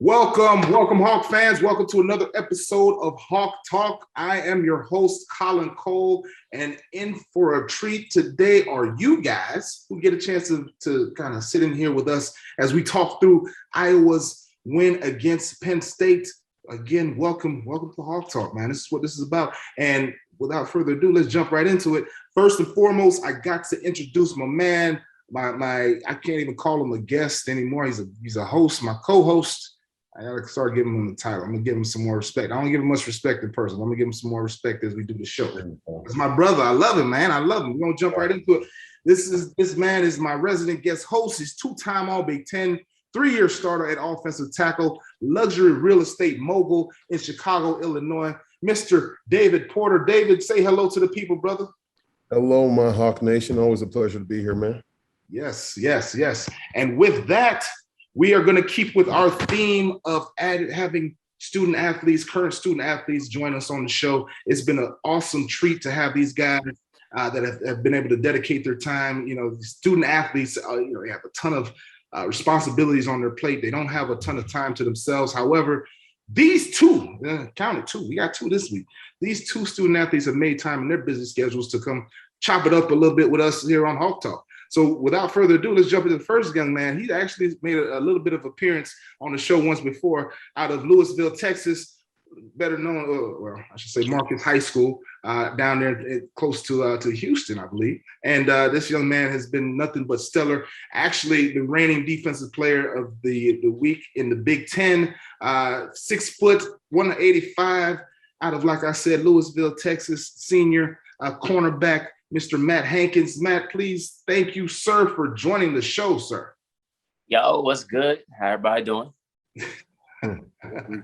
Welcome, Hawk fans. Welcome to another episode of Hawk Talk. I am your host, Colin Cole, and in for a treat today are you guys who get a chance to kind of sit in here with us as we talk through Iowa's win against Penn State. Again, welcome to Hawk Talk, man. This is what this is about. And without further ado, let's jump right into it. First and foremost, I got to introduce my man, my I can't even call him a guest anymore. He's a host, my co-host. I gotta start giving him the title. I'm gonna give him some more respect. I don't give him much respect in person. I'm gonna give him some more respect as we do the show. It's my brother. I love him, man. I love him. We're gonna jump right into it. This man is my resident guest host. He's two-time All Big Ten, 3-year starter at offensive tackle, luxury real estate mogul in Chicago, Illinois, Mr. David Porter. David, say hello to the people, brother. Hello, my Hawk Nation. Always a pleasure to be here, man. Yes. And with that, we are going to keep with our theme of having current student athletes join us on the show. It's been an awesome treat to have these guys that have been able to dedicate their time. You know, student athletes, they have a ton of responsibilities on their plate. They don't have a ton of time to themselves. However, these two, counted two, we got two this week. These two student athletes have made time in their busy schedules to come chop it up a little bit with us here on Hawk Talk. So without further ado, let's jump into the first young man. He actually made a little bit of appearance on the show once before out of Lewisville, Texas, better known, I should say Marcus High School, down there close to Houston, I believe. And this young man has been nothing but stellar. Actually, the reigning defensive player of the week in the Big Ten, 6 foot, 185, out of, like I said, Lewisville, Texas, senior cornerback, Mr. Matt Hankins. Matt, please, thank you, sir, for joining the show, sir. Yo, what's good? How everybody doing?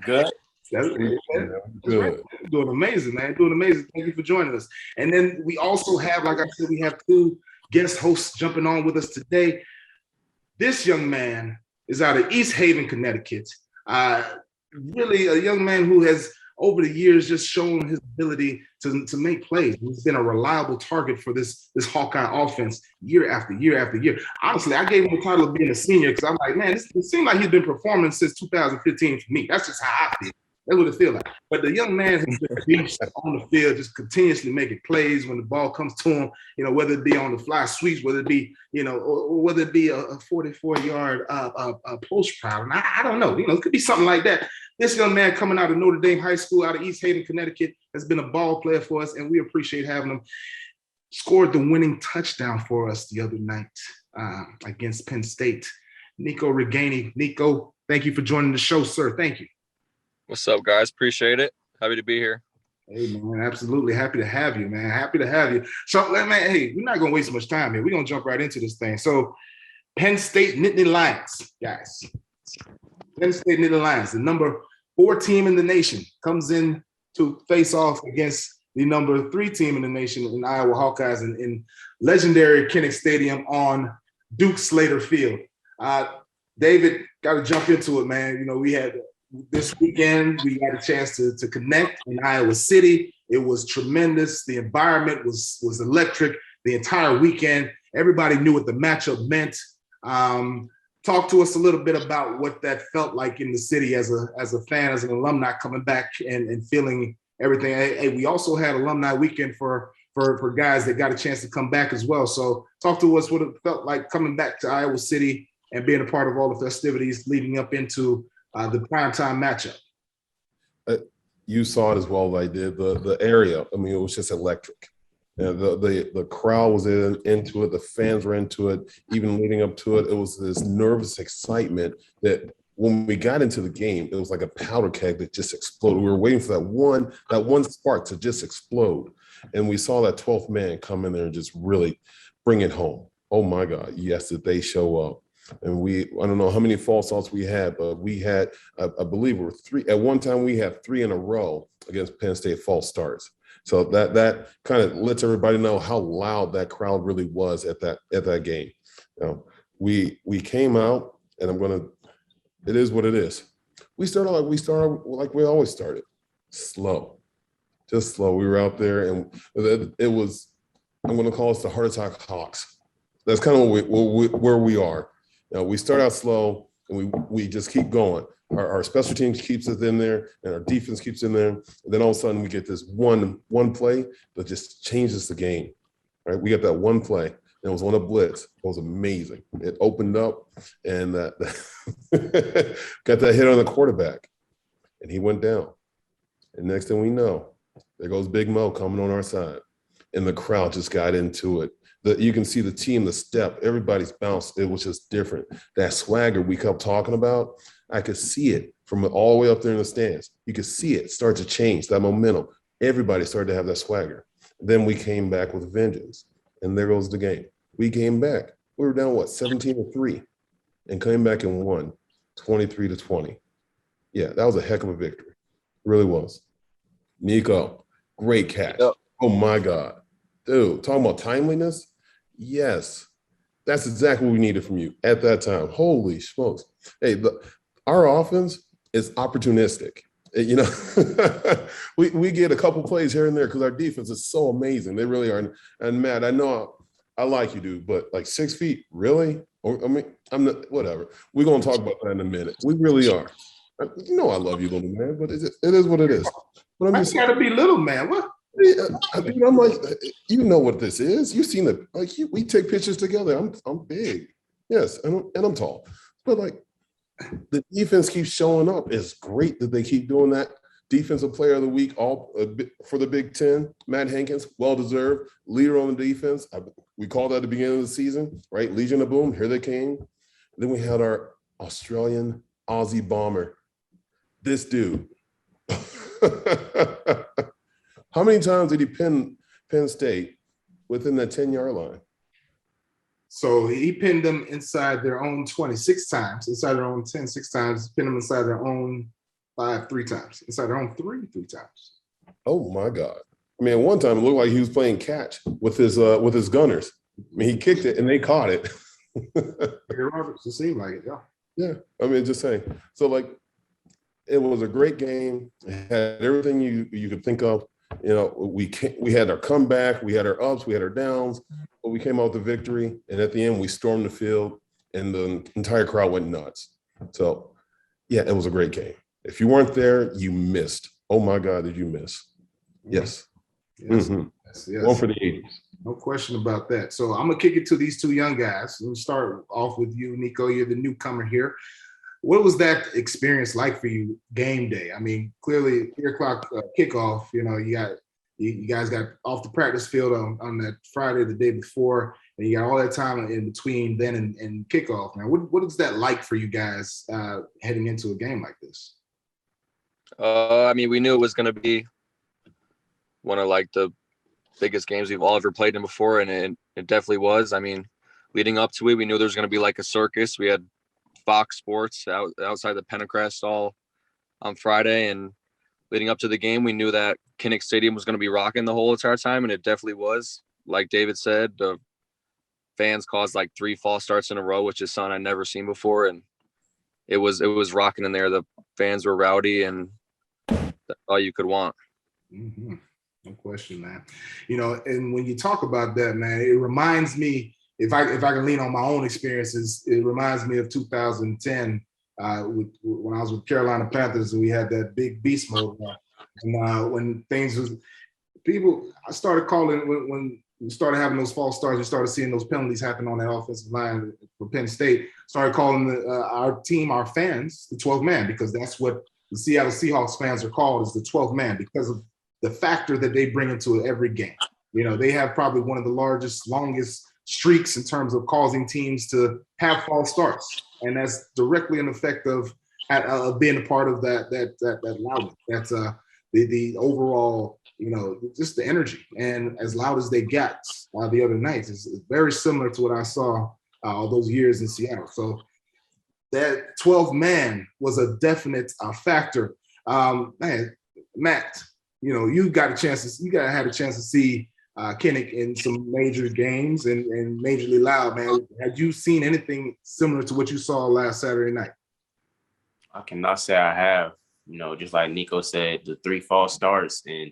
Good? Good. Doing amazing, man. Doing amazing. Thank you for joining us. And then we also have, like I said, we have two guest hosts jumping on with us today. This young man is out of East Haven, Connecticut. Really a young man who has, over the years, just shown his ability to make plays. He's been a reliable target for this Hawkeye offense year after year after year. Honestly, I gave him the title of being a senior because I'm like, man, it seems like he's been performing since 2015 for me. That's just how I feel. That's what it feels like. But the young man has been a beast on the field, just continuously making plays when the ball comes to him, whether it be on the fly sweeps, whether it be, or whether it be a 44-yard post route. And I don't know, it could be something like that. This young man coming out of Notre Dame High School, out of East Haven, Connecticut, has been a ball player for us, and we appreciate having him. Scored the winning touchdown for us the other night against Penn State. Niko Ragaini. Niko, thank you for joining the show, sir. Thank you. What's up, guys? Appreciate it. Happy to be here. Hey, man, absolutely. Happy to have you, man. Happy to have you. So, man, hey, we're not going to waste much time here. We're going to jump right into this thing. So, Penn State Nittany Lions, guys. Penn State Nittany Lions, the number 4 team in the nation, comes in to face off against the number 3 team in the nation in Iowa Hawkeyes in legendary Kinnick Stadium on Duke Slater Field. David, got to jump into it, man. We had this weekend, we got a chance to connect in Iowa City. It was tremendous. The environment was electric the entire weekend. Everybody knew what the matchup meant. Talk to us a little bit about what that felt like in the city as a fan, as an alumni coming back and feeling everything. Hey, we also had alumni weekend for guys that got a chance to come back as well. So talk to us what it felt like coming back to Iowa City and being a part of all the festivities leading up into the primetime matchup. You saw it as well as I did. The area, it was just electric. The crowd was into it. The fans were into it. Even leading up to it, it was this nervous excitement that when we got into the game, it was like a powder keg that just exploded. We were waiting for that one spark to just explode. And we saw that 12th man come in there and just really bring it home. Oh my God, yes, did they show up. And I don't know how many false starts we had, but we had, I believe it were 3. At one time, we had 3 in a row against Penn State false starts. So that kind of lets everybody know how loud that crowd really was at that game. We came out, and it is what it is. We started like we always started, slow, just slow. We were out there, and it was, I'm going to call us the Heart Attack Hawks. That's kind of where we are. We start out slow, and we just keep going. Our special teams keeps us in there, and our defense keeps in there. And then all of a sudden, we get this one play that just changes the game. Right? We got that one play. And it was on a blitz. It was amazing. It opened up, and got that hit on the quarterback, and he went down. And next thing we know, there goes Big Mo coming on our side, and the crowd just got into it. You can see the team, the step, everybody's bounced. It was just different. That swagger we kept talking about, I could see it from all the way up there in the stands. You could see it start to change, that momentum. Everybody started to have that swagger. Then we came back with vengeance, and there goes the game. We came back. We were down, 17-3, and came back and won 23-20. Yeah, that was a heck of a victory. It really was. Niko, great catch. Yep. Oh, my God. Dude, talking about timeliness? Yes. That's exactly what we needed from you at that time. Holy smokes. Hey, our offense is opportunistic. You know, we get a couple plays here and there because our defense is so amazing. They really are. And Matt, I know I like you, dude, but like 6 feet, really? I mean, I'm not, whatever. We're going to talk about that in a minute. We really are. You know I love you, little man, but it is what it is. But I'm I just got to be little man. What? I'm like, you know what this is. You've seen it. Like, we take pictures together. I'm big. Yes, and I'm tall. But like, the defense keeps showing up. It's great that they keep doing that. Defensive player of the week, all for the Big Ten. Matt Hankins, well-deserved. Leader on the defense. We called that at the beginning of the season, right? Legion of Boom, here they came. Then we had our Australian Aussie bomber. This dude. How many times did he pin Penn State within that 10-yard line? So he pinned them inside their own 26 times, inside their own 10, 6 times, pinned them inside their own 5, 3 times, inside their own 3 times. Oh my God. I mean, one time it looked like he was playing catch with his gunners. I mean, he kicked it and they caught it. Roberts, it seemed like it, yeah. Yeah. I mean, just saying. So like, it was a great game. It had everything you could think of. You know, we had our comeback, we had our ups, we had our downs, but we came out with the victory. And at the end, we stormed the field and the entire crowd went nuts. So yeah, it was a great game. If you weren't there, you missed. Oh my God, did you miss? Yes. Yes. Mm-hmm. Yes. One for the 80s. No question about that. So I'm gonna kick it to these 2 young guys. We'll start off with you, Niko. You're the newcomer here. What was that experience like for you, game day? I mean, clearly 3:00 kickoff. You know, you guys got off the practice field on that Friday, the day before, and you got all that time in between then and kickoff. Man, what is that like for you guys heading into a game like this? I mean, we knew it was going to be one of like the biggest games we've all ever played in before, and it definitely was. I mean, leading up to it, we knew there was going to be like a circus. We had Fox Sports outside the Pentecrest all on Friday, and leading up to the game, we knew that Kinnick Stadium was going to be rocking the whole entire time, and it definitely was. Like David said, the fans caused like 3 false starts in a row, which is something I'd never seen before, and it was rocking in there. The fans were rowdy, and that's all you could want. Mm-hmm. No question, man. You know, and when you talk about that, man, it reminds me. If I can lean on my own experiences, it reminds me of 2010 when I was with Carolina Panthers and we had that big beast mode. And when things was people, I started calling when we started having those false starts. We started seeing those penalties happen on that offensive line for Penn State. Started calling our team, our fans, the 12th man, because that's what the Seattle Seahawks fans are called, is the 12th man, because of the factor that they bring into every game. You know, they have probably one of the longest streaks in terms of causing teams to have false starts, and that's directly an effect of being a part of that loudness. That's the overall, you know, just the energy, and as loud as they got the other nights is very similar to what I saw all those years in Seattle. So that 12 man was a definite factor. Man, Matt, you know, you got a chance to see Kinnick in some major games and majorly loud, man. Had you seen anything similar to what you saw last Saturday night? I cannot say I have. You know, just like Niko said, the 3 false starts and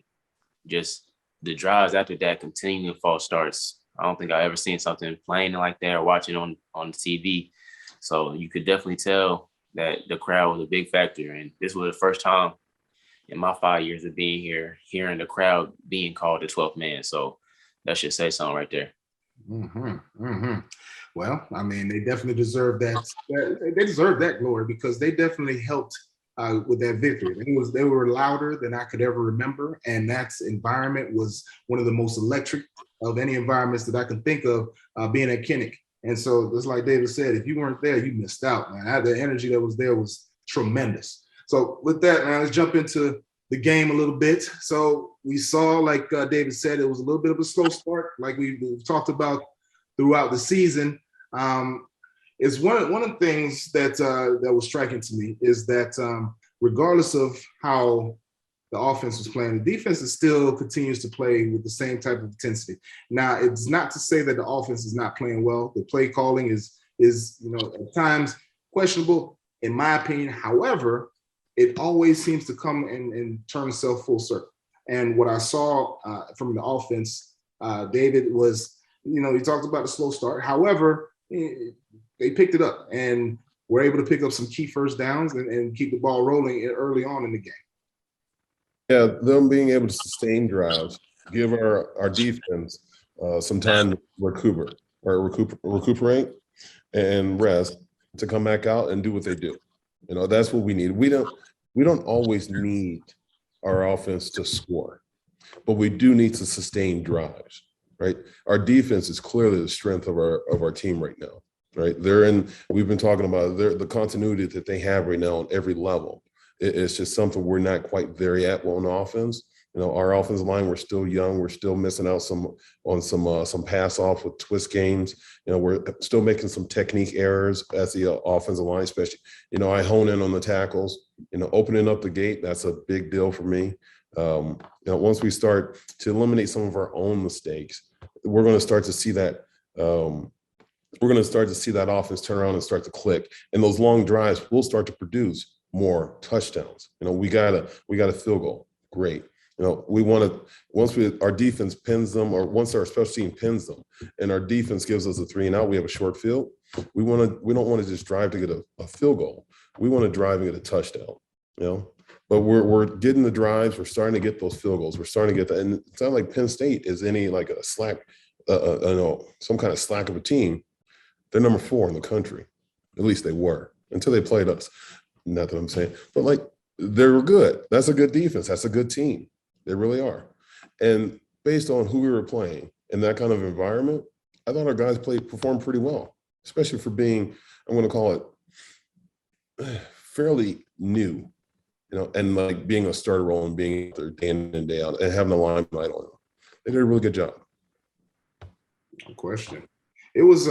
just the drives after that continuing false starts. I don't think I've ever seen something playing like that or watching on TV. So you could definitely tell that the crowd was a big factor. And this was the first time in my 5 years of being here, hearing the crowd being called the 12th man. So that should say something right there. Mm-hmm, mm-hmm. Well, I mean, they definitely deserve that. They deserve that glory because they definitely helped with that victory. They were louder than I could ever remember, and that environment was one of the most electric of any environments that I can think of being at Kinnick. And so, just like David said, if you weren't there, you missed out, man. The energy that was there was tremendous. So, with that, man, let's jump into the game a little bit. So we saw, like David said, it was a little bit of a slow start, like we've talked about throughout the season. It's one of the things that was striking to me is that regardless of how the offense was playing, the defense still continues to play with the same type of intensity. Now, it's not to say that the offense is not playing well. The play calling is at times questionable, in my opinion. However, it always seems to come and turn itself full circle. And what I saw from the offense, David, was, he talked about the slow start. However, they picked it up and were able to pick up some key first downs and keep the ball rolling early on in the game. Yeah, them being able to sustain drives, give our defense some time to recuperate and rest to come back out and do what they do. That's what we need. We don't always need our offense to score, but we do need to sustain drives, right? Our defense is clearly the strength of our team right now, right? We've been talking about the continuity that they have right now on every level. It's just something we're not quite there yet on offense. Our offensive line, we're still young. We're still missing out on some pass off with twist games. We're still making some technique errors as the offensive line, especially. I hone in on the tackles. Opening up the gate, that's a big deal for me. Once we start to eliminate some of our own mistakes, we're going to start to see that. We're going to start to see that offense turn around and start to click, and those long drives will start to produce more touchdowns. We got a field goal. Great. We want to, once our defense pins them, or once our special team pins them and our defense gives us a 3 and out, we have a short field. We don't want to just drive to get a field goal. We want to drive and get a touchdown, but we're getting the drives. We're starting to get those field goals. We're starting to get that. And it's not like Penn State is any like a slack, some kind of slack of a team. They're number 4 in the country. At least they were until they played us. Not that I'm saying, but like, they're good. That's a good defense. That's a good team. They really are. And based on who we were playing in that kind of environment, I thought our guys performed pretty well, especially for being, I'm going to call it fairly new, and like being a starter role and being there day in and day out and having a limelight on them. They did a really good job. No question. It was,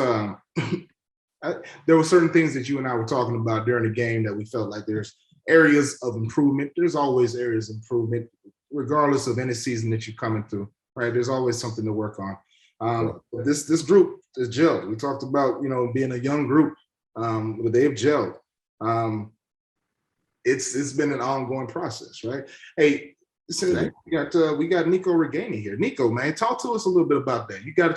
there were certain things that you and I were talking about during the game that we felt like there's areas of improvement. There's always areas of improvement, regardless of any season that you're coming through, right? There's always something to work on. This group is gelled. We talked about, being a young group, but they've gelled. It's been an ongoing process, right? Hey, we got Niko Ragaini here. Niko, man, talk to us a little bit about that. You've had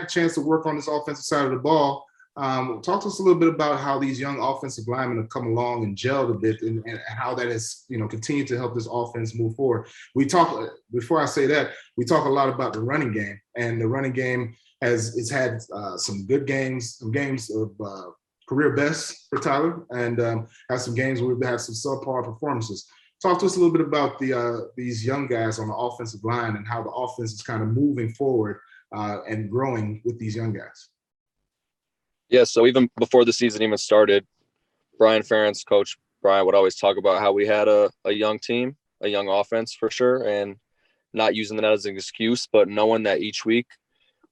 a chance to work on this offensive side of the ball. Talk to us a little bit about how these young offensive linemen have come along and gelled a bit, and how that has, continued to help this offense move forward. Before I say that, we talk a lot about the running game, and the running game has had some good games, some games of career best for Tyler, and has some games where we've had some subpar performances. Talk to us a little bit about these young guys on the offensive line and how the offense is kind of moving forward and growing with these young guys. Yeah, so even before the season even started, Brian Ferentz, Coach Brian, would always talk about how we had a young team, a young offense for sure, and not using that as an excuse, but knowing that each week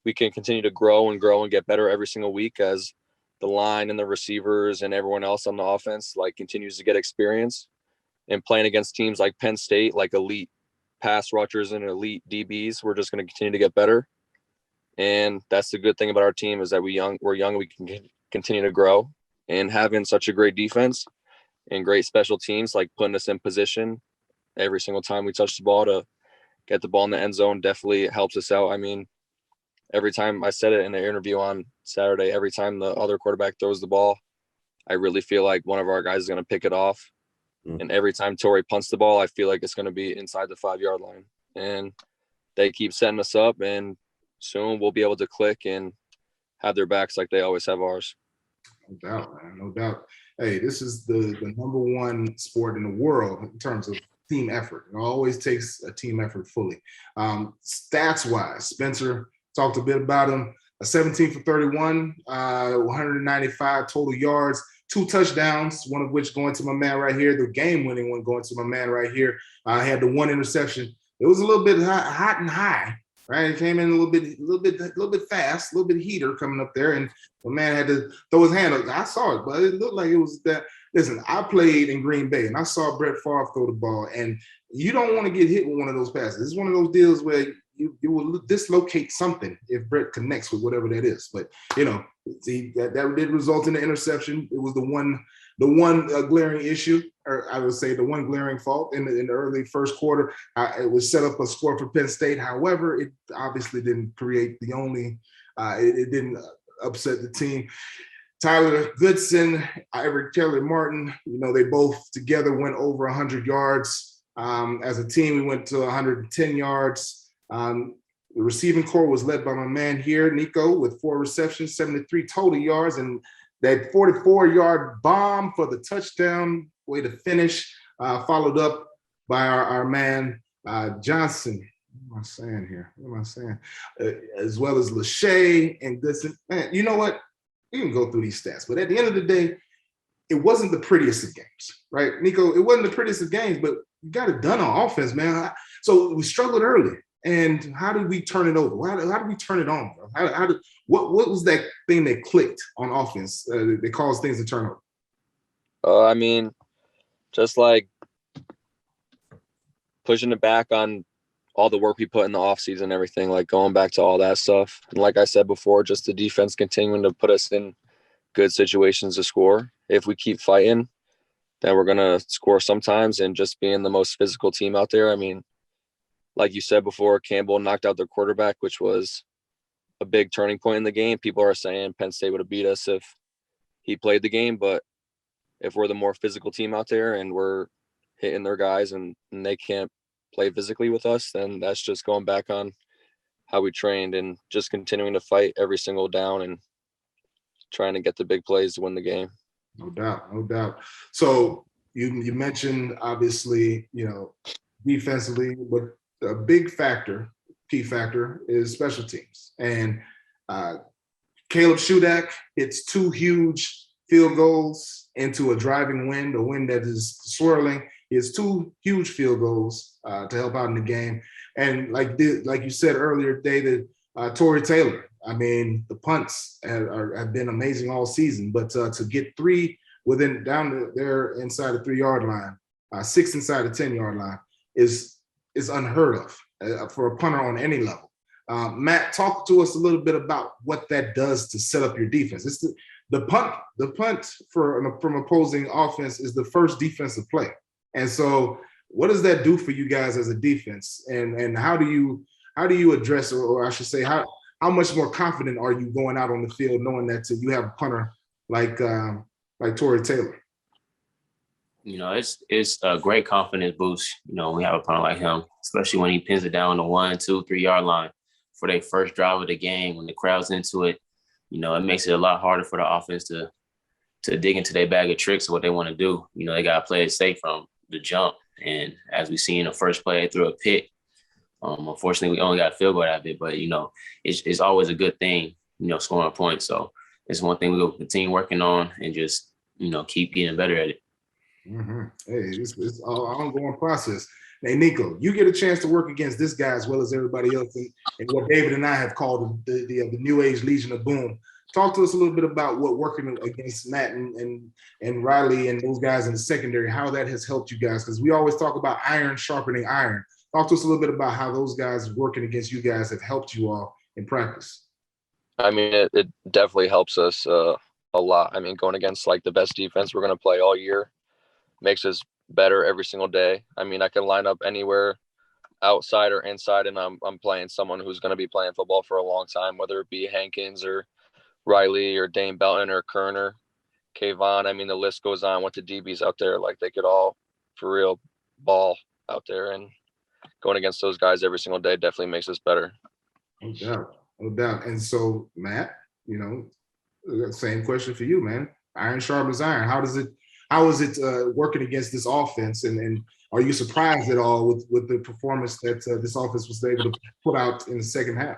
we can continue to grow and get better every single week as the line and the receivers and everyone else on the offense continues to get experience, and playing against teams like Penn State, like elite pass rushers and elite DBs. We're just going to continue to get better. And that's the good thing about our team is that we're young, we can continue to grow, and having such a great defense and great special teams, like putting us in position every single time we touch the ball to get the ball in the end zone, definitely helps us out. I mean, every time I said it in the interview on Saturday, every time the other quarterback throws the ball, I really feel like one of our guys is going to pick it off. Mm. And every time Torrey punts the ball, I feel like it's going to be inside the 5-yard line. And they keep setting us up, and soon we'll be able to click and have their backs like they always have ours. No doubt, man. No doubt. Hey, this is the number one sport in the world in terms of team effort. It always takes a team effort fully. Stats-wise, Spencer talked a bit about him. 17 for 31, 195 total yards, 2 touchdowns, one of which going to my man right here. The game-winning one going to my man right here. Had the 1 interception. It was a little bit hot and high. Right, it came in a little bit fast, a little bit heater coming up there, and the man had to throw his hand up. I saw it, but it looked like it was that. Listen, I played in Green Bay, and I saw Brett Favre throw the ball, and you don't want to get hit with one of those passes. It's one of those deals where you will dislocate something if Brett connects with whatever that is. But see, that did result in an interception. It was the one glaring issue, or I would say the one glaring fault in the early first quarter. It was set up a score for Penn State. However, it obviously didn't create the only. It didn't upset the team. Tyler Goodson, Eric Kelly Martin, they both together went over 100 yards. As a team, we went to 110 yards. The receiving core was led by my man here, Niko, with 4 receptions, 73 total yards, and that 44-yard bomb for the touchdown way to finish, followed up by our man Johnson. What am I saying here? As well as Lachey and Goodson. Man, you know what? You can go through these stats, but at the end of the day, it wasn't the prettiest of games, right? Niko, it wasn't the prettiest of games, but you got it done on offense, man. So we struggled early. And how did we turn it over? How did we turn it on? What was that thing that clicked on offense that caused things to turn over? I mean, just like pushing it back on all the work we put in the offseason and everything, like going back to all that stuff. And like I said before, just the defense continuing to put us in good situations to score. If we keep fighting, then we're going to score sometimes, and just being the most physical team out there. I mean, like you said before, Campbell knocked out their quarterback, which was a big turning point in the game. People are saying Penn State would have beat us if he played the game, but if we're the more physical team out there and we're hitting their guys and they can't play physically with us, then that's just going back on how we trained and just continuing to fight every single down and trying to get the big plays to win the game. No doubt. So you mentioned, obviously, defensively, but a big factor, key factor, is special teams. And Caleb Shudak hits 2 huge field goals into a driving wind, a wind that is swirling. He has 2 huge field goals to help out in the game. And like you said earlier, David, Torrey Taylor, I mean, the punts have been amazing all season, but to get 3 down there inside the 3-yard line, 6 inside the 10-yard line is unheard of for a punter on any level. Matt, talk to us a little bit about what that does to set up your defense. It's the punt from opposing offense is the first defensive play. And so what does that do for you guys as a defense? And how do you address, or I should say, how much more confident are you going out on the field knowing that you have a punter like Torrey Taylor? It's a great confidence boost, we have a punter like him, especially when he pins it down on the 1, 2, 3-yard line for their first drive of the game. When the crowd's into it, it makes it a lot harder for the offense to dig into their bag of tricks of what they want to do. They got to play it safe from the jump. And as we see in the first play, they threw a pick. Unfortunately, we only got a field goal out of it, but, it's always a good thing, scoring points. So it's one thing we'll continue working on and just, keep getting better at it. Mm-hmm. Hey, it's an ongoing process. Hey, Niko, you get a chance to work against this guy as well as everybody else in what David and I have called the New Age Legion of Boom. Talk to us a little bit about what working against Matt and Riley and those guys in the secondary, how that has helped you guys, because we always talk about iron sharpening iron. Talk to us a little bit about how those guys working against you guys have helped you all in practice. I mean, it definitely helps us a lot. I mean, going against like the best defense we're going to play all year makes us better every single day. I mean, I can line up anywhere outside or inside, and I'm playing someone who's going to be playing football for a long time, whether it be Hankins or Riley or Dane Belton or Kerner. Kayvon. I mean, the list goes on with the DBs out there. Like, they could all, for real, ball out there. And going against those guys every single day definitely makes us better. No doubt. No doubt. And so, Matt, you know, same question for you, man. Iron sharpens iron. How is it working against this offense? And are you surprised at all with the performance that this offense was able to put out in the second half?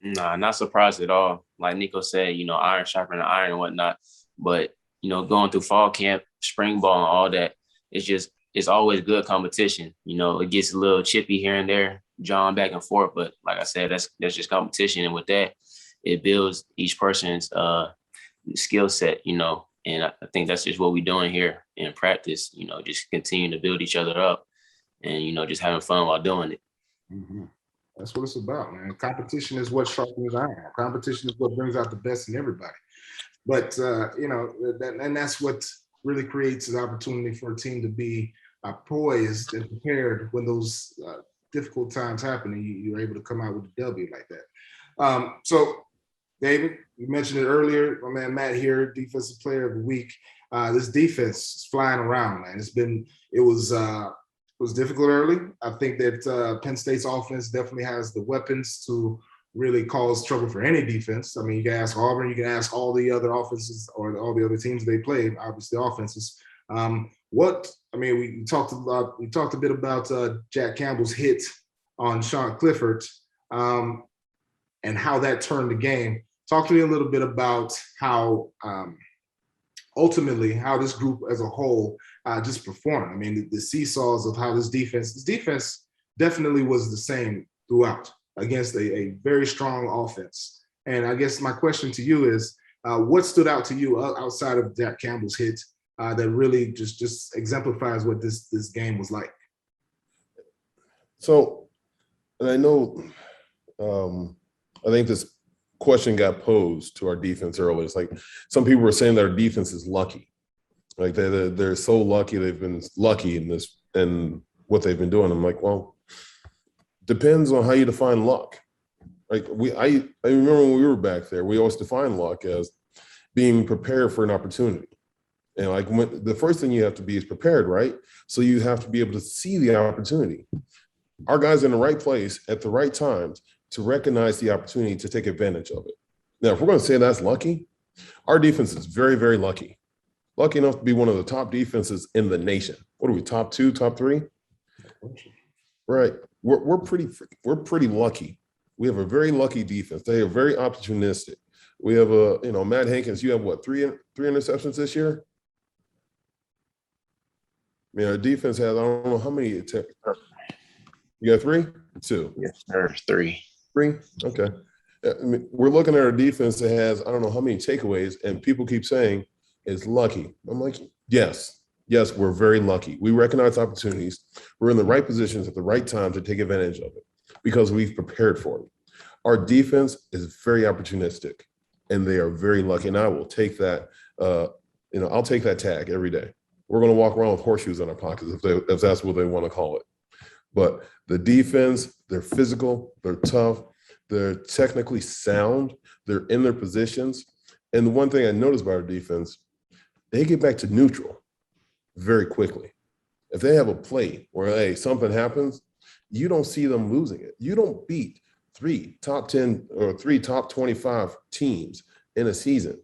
Nah, not surprised at all. Like Niko said, you know, iron sharpening iron and whatnot. But, you know, going through fall camp, spring ball and all that, it's always good competition. You know, it gets a little chippy here and there, jawing back and forth. But like I said, that's just competition. And with that, it builds each person's skill set, you know. And I think that's just what we're doing here in practice, you know, just continue to build each other up and, you know, just having fun while doing it. Mm-hmm. That's what it's about, man. Competition is what sharpens iron. Competition is what brings out the best in everybody. But, you know, that's what really creates an opportunity for a team to be poised and prepared when those difficult times happen and you're able to come out with a W like that. So, David, you mentioned it earlier. My man Matt here, Defensive Player of the Week. This defense is flying around, man. It was difficult early. I think that Penn State's offense definitely has the weapons to really cause trouble for any defense. I mean, you can ask Auburn, you can ask all the other offenses or all the other teams they play, obviously offenses. We talked a bit about Jack Campbell's hit on Sean Clifford and how that turned the game. Talk to me a little bit about how ultimately how this group as a whole just performed. I mean, the seesaws of how this defense definitely was the same throughout against a very strong offense. And I guess my question to you is, what stood out to you outside of Jack Campbell's hit that really just exemplifies what this game was like? So, and I know, I think this question got posed to our defense earlier. It's like some people were saying that our defense is lucky. Like they're so lucky, they've been lucky in this and what they've been doing. I'm like, well, depends on how you define luck. Like I remember when we were back there, we always defined luck as being prepared for an opportunity. And like the first thing you have to be is prepared, right? So you have to be able to see the opportunity. Our guys are in the right place at the right times to recognize the opportunity to take advantage of it. Now, if we're going to say that's lucky, our defense is very, very lucky. Lucky enough to be one of the top defenses in the nation. What are we, top 2, top 3? Right. We're pretty lucky. We have a very lucky defense. They are very opportunistic. We have Matt Hankins, you have what, three interceptions this year? I mean, our defense has, I don't know how many. You got 3? 2? Yes, sir. 3. 3? Okay. I mean, we're looking at our defense that has, I don't know how many takeaways, and people keep saying it's lucky. I'm like, yes, we're very lucky. We recognize opportunities. We're in the right positions at the right time to take advantage of it because we've prepared for it. Our defense is very opportunistic, and they are very lucky. And I will take that, I'll take that tag every day. We're going to walk around with horseshoes in our pockets if that's what they want to call it. But the defense, they're physical, they're tough, they're technically sound, they're in their positions. And the one thing I noticed about our defense, they get back to neutral very quickly. If they have a play where, hey, something happens, you don't see them losing it. You don't beat 3 top 10 or 3 top 25 teams in a season,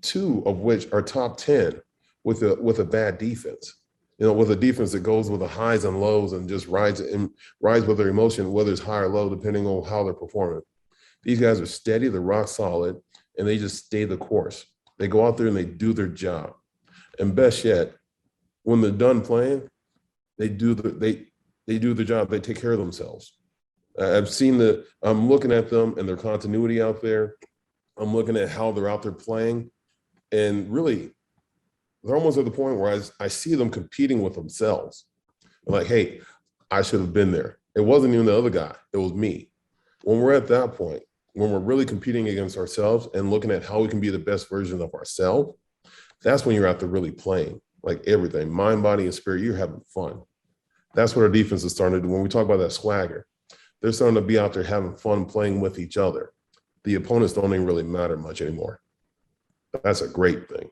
2 of which are top 10 with a bad defense. With a defense that goes with the highs and lows and just rides with their emotion, whether it's high or low, depending on how they're performing. These guys are steady, they're rock solid, and they just stay the course. They go out there and they do their job. And best yet, when they're done playing, they do the job. They take care of themselves. I'm looking at them and their continuity out there. I'm looking at how they're out there playing, and really, they're almost at the point where I see them competing with themselves. I'm like, hey, I should have been there. It wasn't even the other guy. It was me. When we're at that point, when we're really competing against ourselves and looking at how we can be the best version of ourselves, that's when you're out there really playing, like everything, mind, body, and spirit. You're having fun. That's what our defense is starting to do. When we talk about that swagger, they're starting to be out there having fun playing with each other. The opponents don't even really matter much anymore. That's a great thing.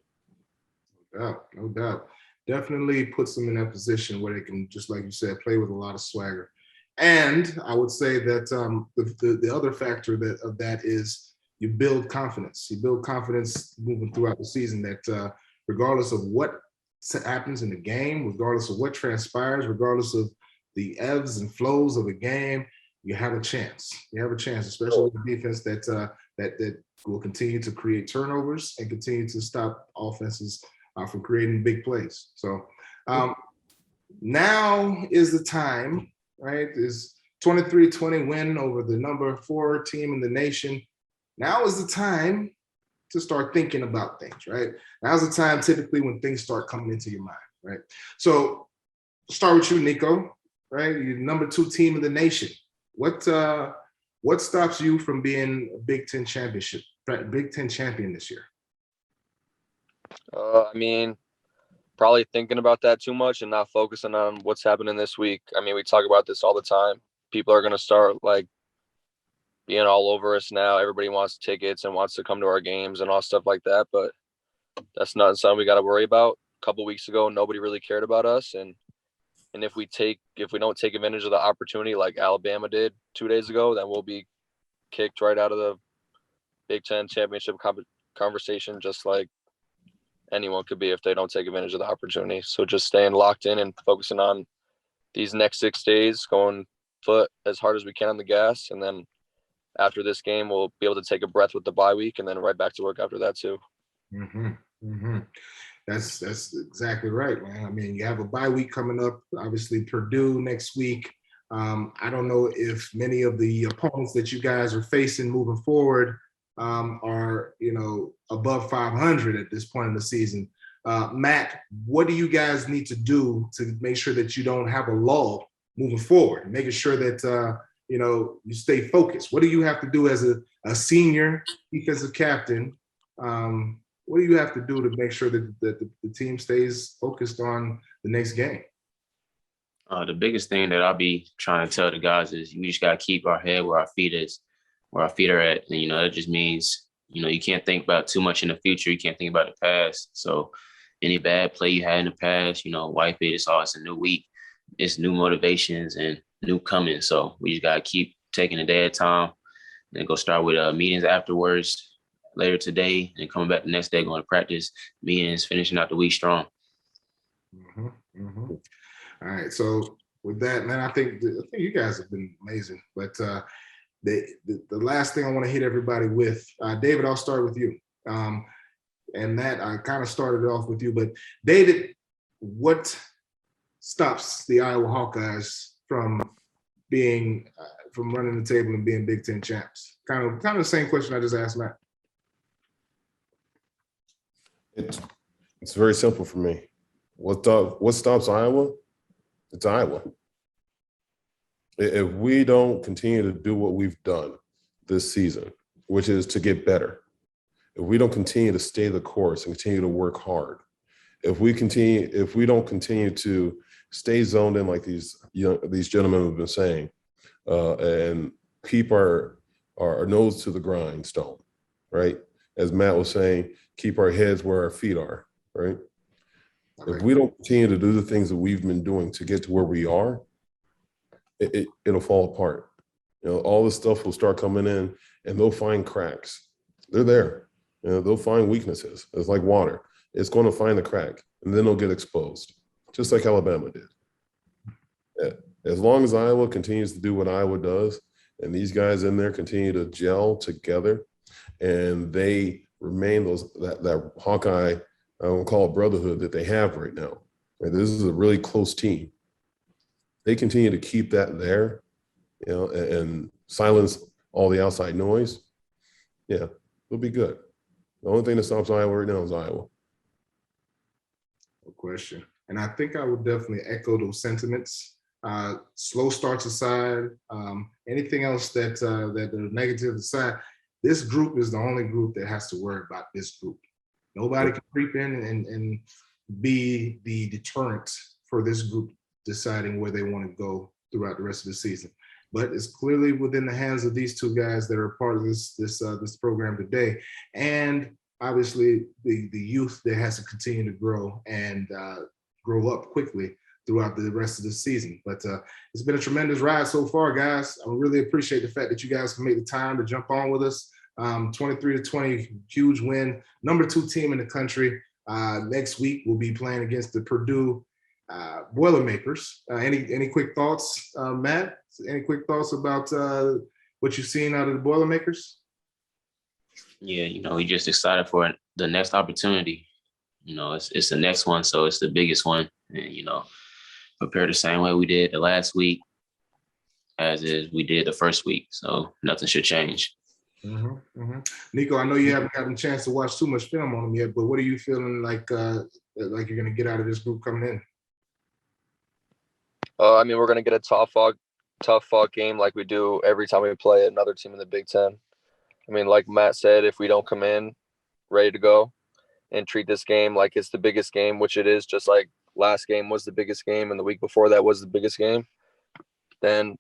doubt, no doubt. Definitely puts them in that position where they can, just like you said, play with a lot of swagger. And I would say that the other factor of that is you build confidence. You build confidence moving throughout the season that regardless of what happens in the game, regardless of what transpires, regardless of the ebbs and flows of the game, you have a chance. You have a chance, especially with the defense that will continue to create turnovers and continue to stop offenses from creating big plays. So now is the time, right? Is 23-20 win over the number 4 team in the nation. Now is the time to start thinking about things, right? Now's the time typically when things start coming into your mind, right? So start with you, Niko, right? You're the number 2 team in the nation. What stops you from being a Big Ten champion this year? I mean, probably thinking about that too much and not focusing on what's happening this week. I mean, we talk about this all the time. People are going to start like being all over us now. Everybody wants tickets and wants to come to our games and all stuff like that, but that's not something we got to worry about. A couple weeks ago, nobody really cared about us, and if we don't take advantage of the opportunity like Alabama did 2 days ago, then we'll be kicked right out of the Big Ten championship conversation, just like anyone could be if they don't take advantage of the opportunity. So just staying locked in and focusing on these next 6 days, going foot as hard as we can on the gas, and then after this game, we'll be able to take a breath with the bye week and then right back to work after that too. Mm-hmm. Mm-hmm. That's exactly right, man. I mean, you have a bye week coming up. Obviously, Purdue next week. I don't know if many of the opponents that you guys are facing moving forward are, above 500 at this point in the season. Matt, what do you guys need to do to make sure that you don't have a lull moving forward, making sure that you stay focused? What do you have to do as a senior defensive captain? What do you have to do to make sure that the team stays focused on the next game? The biggest thing that I'll be trying to tell the guys is we just got to keep our head where our feet are at. And, that just means, you can't think about too much in the future. You can't think about the past. So any bad play you had in the past, wipe it. It's a new week. It's new motivations and new coming. So we just got to keep taking a day at a time and go start with meetings afterwards later today and coming back the next day, going to practice, meetings, finishing out the week strong. Mm-hmm, mm-hmm. All right. So with that, man, I think you guys have been amazing. But the last thing I want to hit everybody with, David, I'll start with you. And Matt, I kind of started off with you, but David, what stops the Iowa Hawkeyes from running the table and being Big Ten champs? Kind of the same question I just asked Matt. It's very simple for me. What stops Iowa? It's Iowa. If we don't continue to do what we've done this season, which is to get better, if we don't continue to stay the course and continue to work hard, if we don't continue to stay zoned in like these gentlemen have been saying, and keep our nose to the grindstone, right? As Matt was saying, keep our heads where our feet are, right? If we don't continue to do the things that we've been doing to get to where we are, it'll fall apart. All this stuff will start coming in and they'll find cracks. They're there. They'll find weaknesses. It's like water. It's going to find the crack and then they'll get exposed, just like Alabama did. As long as Iowa continues to do what Iowa does and these guys in there continue to gel together and they remain that Hawkeye, I don't call it brotherhood that they have right now. And this is a really close team. They continue to keep that there, and silence all the outside noise. Yeah, it'll be good. The only thing that stops Iowa right now is Iowa. No question. And I think I would definitely echo those sentiments. Slow starts aside, anything else that are negative aside, this group is the only group that has to worry about this group. Nobody can creep in and be the deterrent for this group deciding where they want to go throughout the rest of the season. But it's clearly within the hands of these two guys that are part of this program today. And obviously the youth that has to continue to grow and grow up quickly throughout the rest of the season. But it's been a tremendous ride so far, guys. I really appreciate the fact that you guys can make the time to jump on with us. 23-20, huge win. Number 2 team in the country. Next week, we'll be playing against the Purdue Boilermakers. Any quick thoughts, Matt? Any quick thoughts about what you've seen out of the Boilermakers? Yeah, we just excited for the next opportunity. It's the next one, so it's the biggest one. And, prepare the same way we did the last week as is we did the first week. So nothing should change. Niko, I know you haven't gotten a chance to watch too much film on them yet, but what are you feeling like you're going to get out of this group coming in? I mean, we're going to get a tough fought game like we do every time we play another team in the Big Ten. I mean, like Matt said, if we don't come in ready to go and treat this game like it's the biggest game, which it is, just like last game was the biggest game and the week before that was the biggest game, then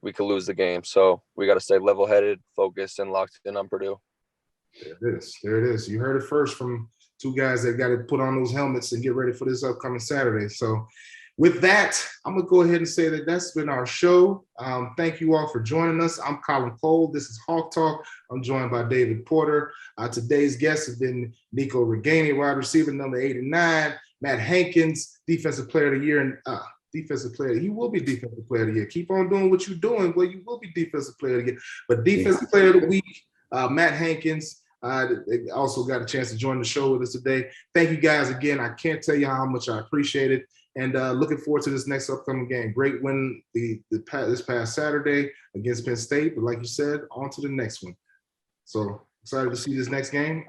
we could lose the game. So we got to stay level-headed, focused, and locked in on Purdue. There it is. You heard it first from 2 guys that got to put on those helmets and get ready for this upcoming Saturday. So with that, I'm going to go ahead and say that that's been our show. Thank you all for joining us. I'm Colin Cole. This is Hawk Talk. I'm joined by David Porter. Today's guests have been Niko Ragaini, wide receiver number 89, Matt Hankins, defensive player of the year, and defensive player. You will be defensive player of the year. Keep on doing what you're doing. Well, you will be defensive player of the year. But defensive player of the week, Matt Hankins, also got a chance to join the show with us today. Thank you guys again. I can't tell you how much I appreciate it. And looking forward to this next upcoming game. Great win this past Saturday against Penn State. But like you said, on to the next one. So excited to see this next game.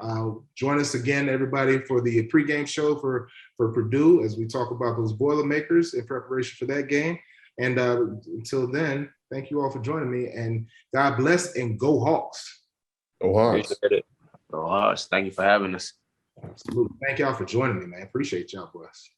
Join us again, everybody, for the pregame show for Purdue as we talk about those Boilermakers in preparation for that game. And until then, thank you all for joining me. And God bless and go Hawks. Go Hawks. Go Hawks. Thank you for having us. Absolutely. Thank y'all for joining me, man. Appreciate y'all, boys.